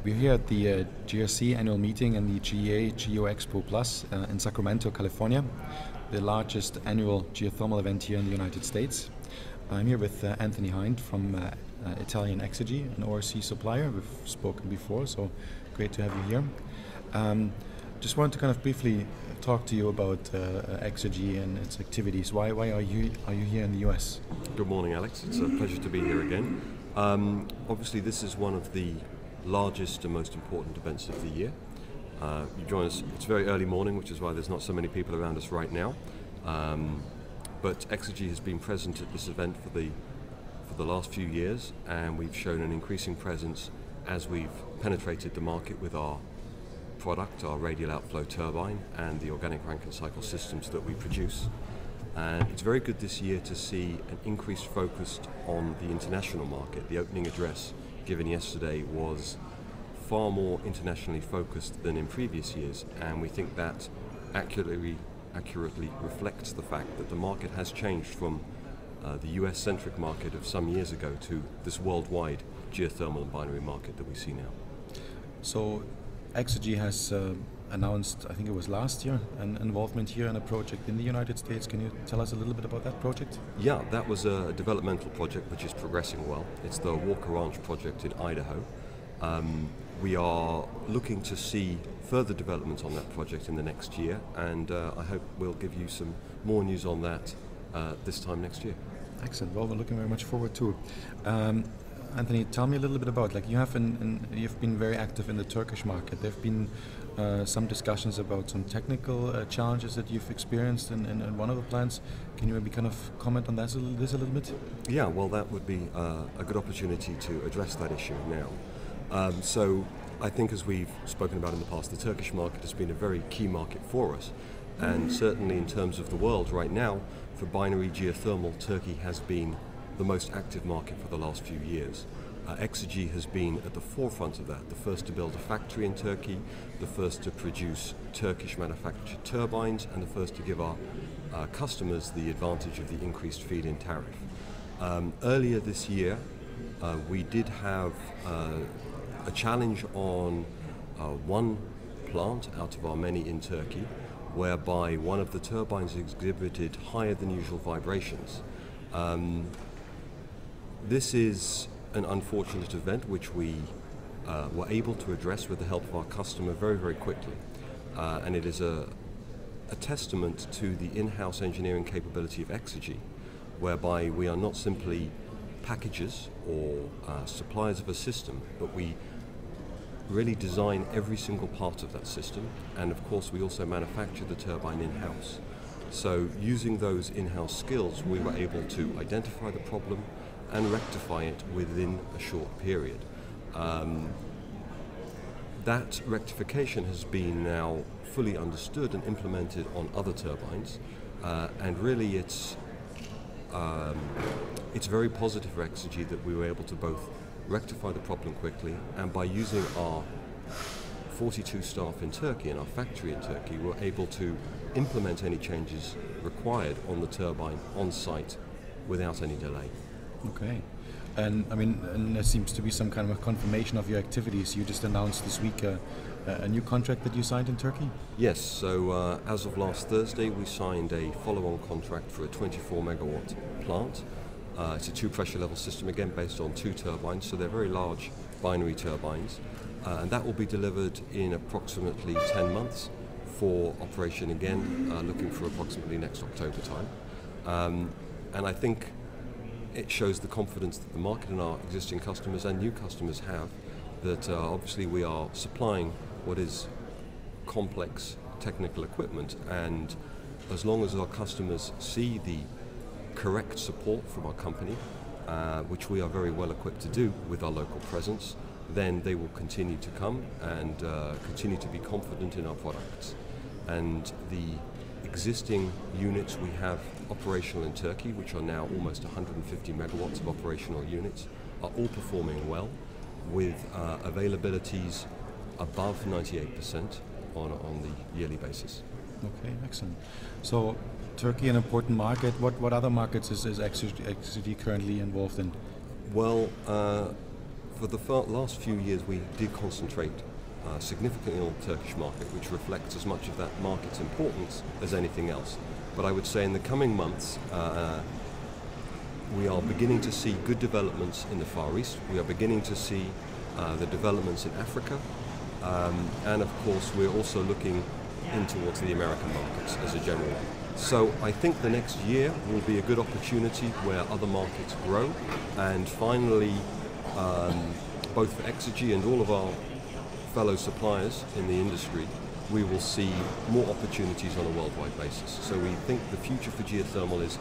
We're here at the GRC annual meeting and the GEA GeoExpo Plus in Sacramento, California, the largest annual geothermal event here in the United States. I'm here with Anthony Hinde from Italian Exergy, an ORC supplier. We've spoken before, so great to have you here. Just wanted to kind of briefly talk to you about Exergy and its activities. Why are you here in the US? Good morning, Alex. It's a pleasure to be here again. Obviously, this is one of the largest and most important events of the year. You join us, it's very early morning, which is why there's not so many people around us right now. But Exergy has been present at this event for the last few years, and we've shown an increasing presence as we've penetrated the market with our product, our radial outflow turbine, and the organic Rankine cycle systems that we produce. And it's very good this year to see an increased focus on the international market. The opening address given yesterday was far more internationally focused than in previous years, and we think that accurately reflects the fact that the market has changed from the US-centric market of some years ago to this worldwide geothermal and binary market that we see now. So Exergy has announced, I think it was last year, an involvement here in a project in the United States. Can you tell us a little bit about that project? Yeah, that was a developmental project which is progressing well. It's the Walker Ranch project in Idaho. We are looking to see further development on that project in the next year, and I hope we'll give you some more news on that this time next year. Excellent. Well, we're looking very much forward to it. Anthony, tell me a little bit about, like, you've been very active in the Turkish market. There have been some discussions about some technical challenges that you've experienced in one of the plants. Can you maybe kind of comment on this a little bit? Yeah, well, that would be a good opportunity to address that issue now. So I think, as we've spoken about in the past, the Turkish market has been a very key market for us. And certainly in terms of the world right now, for binary geothermal, Turkey has been the most active market for the last few years. Exergy has been at the forefront of that, the first to build a factory in Turkey, the first to produce Turkish manufactured turbines, and the first to give our customers the advantage of the increased feed-in tariff. Earlier this year, we did have a challenge on one plant out of our many in Turkey, whereby one of the turbines exhibited higher than usual vibrations. This is an unfortunate event which we were able to address with the help of our customer very, very quickly. And it is a testament to the in-house engineering capability of Exergy, whereby we are not simply packagers or suppliers of a system, but we really design every single part of that system, and of course we also manufacture the turbine in-house. So using those in-house skills, we were able to identify the problem and rectify it within a short period. That rectification has been now fully understood and implemented on other turbines, and really it's very positive for Exergy that we were able to both rectify the problem quickly, and by using our 42 staff in Turkey and our factory in Turkey, we're able to implement any changes required on the turbine on site without any delay. Okay. And I mean, and there seems to be some kind of a confirmation of your activities. You just announced this week a new contract that you signed in Turkey? Yes, so as of last Thursday, we signed a follow-on contract for a 24 megawatt plant. It's a two pressure level system, again based on two turbines, so they're very large binary turbines. And that will be delivered in approximately 10 months for operation again, looking for approximately next October time. And I think it shows the confidence that the market and our existing customers and new customers have that obviously we are supplying what is complex technical equipment, and as long as our customers see the correct support from our company, which we are very well equipped to do with our local presence, then they will continue to come and continue to be confident in our products. And the existing units we have operational in Turkey, which are now almost 150 megawatts of operational units, are all performing well with availabilities above 98% on the yearly basis. Okay, excellent. So Turkey, an important market. What other markets is Exergy currently involved in? Well, for the last few years we did concentrate significantly on the Turkish market, which reflects as much of that market's importance as anything else. But I would say in the coming months, we are beginning to see good developments in the Far East. We are beginning to see the developments in Africa. And of course, we're also looking in towards the American markets as a general. So I think the next year will be a good opportunity where other markets grow, and finally, both for Exergy and all of our fellow suppliers in the industry, we will see more opportunities on a worldwide basis. So we think the future for geothermal is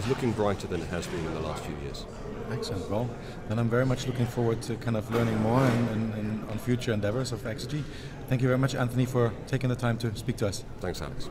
looking brighter than it has been in the last few years. Excellent. Well, then I'm very much looking forward to kind of learning more on future endeavors of Exergy. Thank you very much, Anthony, for taking the time to speak to us. Thanks, Alex.